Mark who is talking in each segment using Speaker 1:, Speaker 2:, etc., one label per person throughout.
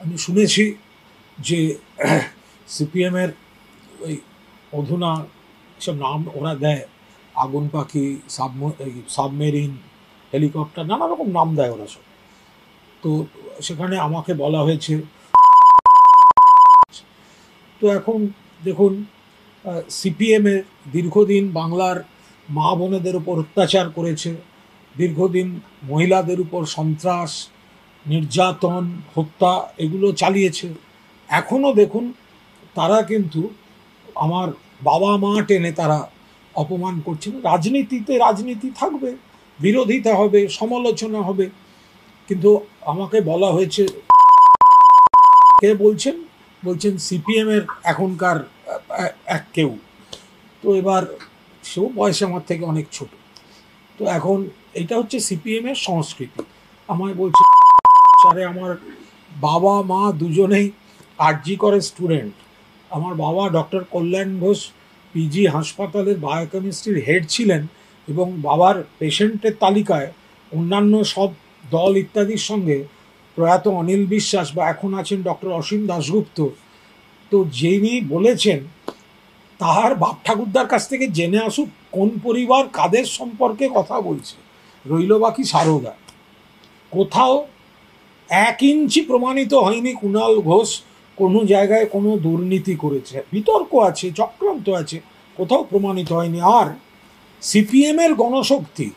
Speaker 1: আমি শুনেছি যে সিপিএমের ওই অধুনা সব নাম ওরা দেয়, আগুন পাখি, সাবমেরিন, হেলিকপ্টার, নানা রকম নাম দেয় ওরা সব। তো সেখানে আমাকে বলা হয়েছে। তো এখন দেখুন, সিপিএমের দীর্ঘদিন বাংলার মা বোনেদের উপর অত্যাচার করেছে, দীর্ঘদিন মহিলাদের উপর সন্ত্রাস, নির্যাতন, হত্যা এগুলো চালিয়েছে। এখনও দেখুন তারা কিন্তু আমার বাবা মা টেনে তারা অপমান করছেন। রাজনীতিতে রাজনীতি থাকবে, বিরোধিতা হবে, সমালোচনা হবে, কিন্তু আমাকে বলা হয়েছে, কে বলছেন, বলছেন সিপিএমের এখনকার এক কেউ। তো এবার সেও বয়সে আমার থেকে অনেক ছোট। তো এখন এটা হচ্ছে সিপিএমের সংস্কৃতি। আমায় বলছে, আরে আমার বাবা মা দুজনেই আরজি করে স্টুডেন্ট। আমার বাবা ডক্টর কল্যাণ ঘোষ পিজি হাসপাতালের বায়োকেমিস্ট্রির হেড ছিলেন, এবং বাবার পেশেন্টের তালিকায় অন্যান্য সব দল ইত্যাদির সঙ্গে প্রয়াত অনিল বিশ্বাস বা এখন আছেন ডক্টর অসীম দাশগুপ্ত। তো যিনি বলেছেন তাহার বাপ ঠাকুরদার কাছ থেকে জেনে আসুক কোন পরিবার কাদের সম্পর্কে কথা বলছে, রইল বাকি সারদা। কোথাও 1 ইঞ্চি প্রমাণিত হয়নি কুণাল ঘোষ কোনো জায়গায় কোনো দুর্নীতি করেছে। বিতর্ক আছে, চক্রান্ত আছে, কোথাও প্রমাণিত হয়নি। আর সিপিএমের গণশক্তি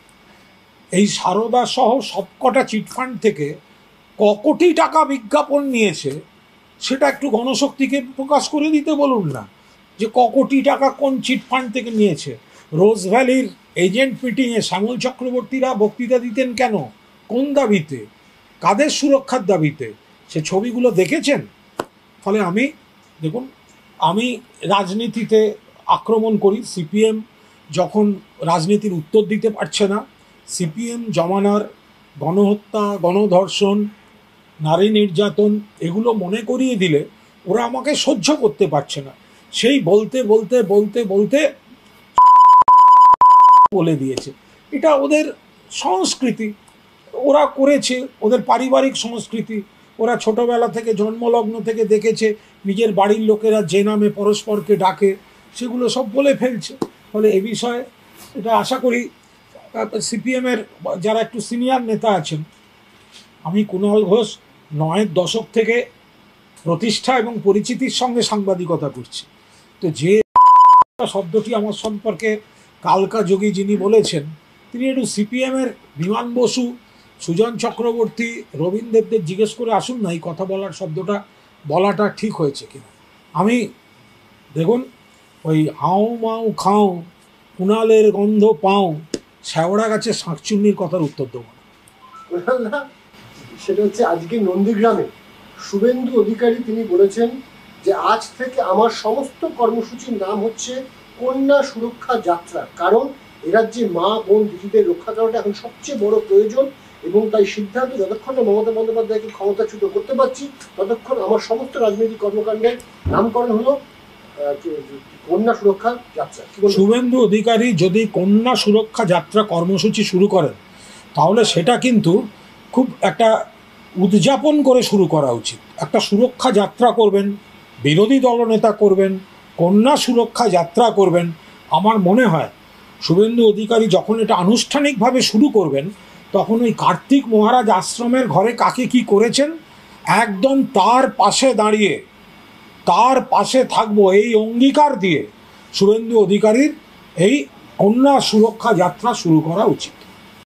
Speaker 1: এই সারদা সহ সবকটা চিটফান্ড থেকে কোটি টাকা বিজ্ঞাপন নিয়েছে, সেটা একটু গণশক্তিকে প্রকাশ করে দিতে বলুন না, যে কোটি টাকা কোন চিটফান্ড থেকে নিয়েছে। রোজ ভ্যালির এজেন্ট মিটিংয়ে শ্যামল চক্রবর্তীরা বক্তৃতা দিতেন কেন, কোন দাবিতে, কাদের সুরক্ষার দাবিতে, সে ছবিগুলো দেখেছেন? ফলে দেখুন, আমি রাজনীতিতে আক্রমণ করি। সিপিএম যখন রাজনীতির উত্তর দিতে পারছে না, সিপিএম জমানার গণহত্যা, গণধর্ষণ, নারী নির্যাতন এগুলো মনে করিয়ে দিলে ওরা আমাকে সহ্য করতে পারছে না। সেই বলতে বলতে বলতে বলতে বলে দিয়েছে। এটা ওদের সংস্কৃতি, ওরা করেছে, ওদের পারিবারিক সংস্কৃতি। ওরা ছোটবেলা থেকে, জন্মলগ্ন থেকে দেখেছে নিজের বাড়ির লোকেরা যে নামে পরস্পরকে ডাকে, সেগুলো সব বলে ফেলছে। ফলে এ বিষয়ে এটা আশা করি সিপিএমের যারা একটু সিনিয়র নেতা আছেন, আমি কুণাল ঘোষ 9-এর দশক থেকে প্রতিষ্ঠা এবং পরিচিতির সঙ্গে সাংবাদিকতা করছি। তো যে শব্দটি আমার সম্পর্কে কালকা যোগী যিনি বলেছেন, তিনি একটু সিপিএমের বিমান বসু, সুজন চক্রবর্তী, রবীন্দ্রদেবদের জিজ্ঞেস করে আসুন না এই কথা বলার শব্দটা বলাটা ঠিক হয়েছে কিনা। আমি দেখুন, ওই হাও মাও খাও, কুণালের গন্ধ পাও, শ্যাওড়া গাছে শাঁকচুন্নির কথার উত্তর দেবো
Speaker 2: না। সেটা হচ্ছে আজকে নন্দীগ্রামে শুভেন্দু অধিকারী তিনি বলেছেন যে আজ থেকে আমার সমস্ত কর্মসূচির নাম হচ্ছে কন্যা সুরক্ষা যাত্রা, কারণ এ রাজ্যে মা বোন দিদিদের রক্ষা করাটা এখন সবচেয়ে বড় প্রয়োজন, এবং তাই সিদ্ধান্ত যতক্ষণ না মমতা বন্দ্যোপাধ্যায়কে ক্ষমতাচ্যুত করতে পারছি ততক্ষণ আমার সমস্ত রাজনৈতিক কর্মকাণ্ডের নামকরণ হলো কন্যা সুরক্ষা যাত্রা।
Speaker 1: শুভেন্দু অধিকারী যদি কন্যা সুরক্ষা যাত্রা কর্মসূচি শুরু করেন, তাহলে সেটা কিন্তু খুব একটা উদযাপন করে শুরু করা উচিত। একটা সুরক্ষা যাত্রা করবেন, বিরোধী দলনেতা করবেন, কন্যা সুরক্ষা যাত্রা করবেন। আমার মনে হয় শুভেন্দু অধিকারী যখন এটা আনুষ্ঠানিকভাবে শুরু করবেন, তখন ওই কার্তিক মহারাজ আশ্রমের ঘরে কাকে কি করেছেন, একদম তার পাশে দাঁড়িয়ে তার পাশে থাকবো এই অঙ্গীকার দিয়ে শুভেন্দু অধিকারীর এই কন্যা সুরক্ষা যাত্রা শুরু করা উচিত।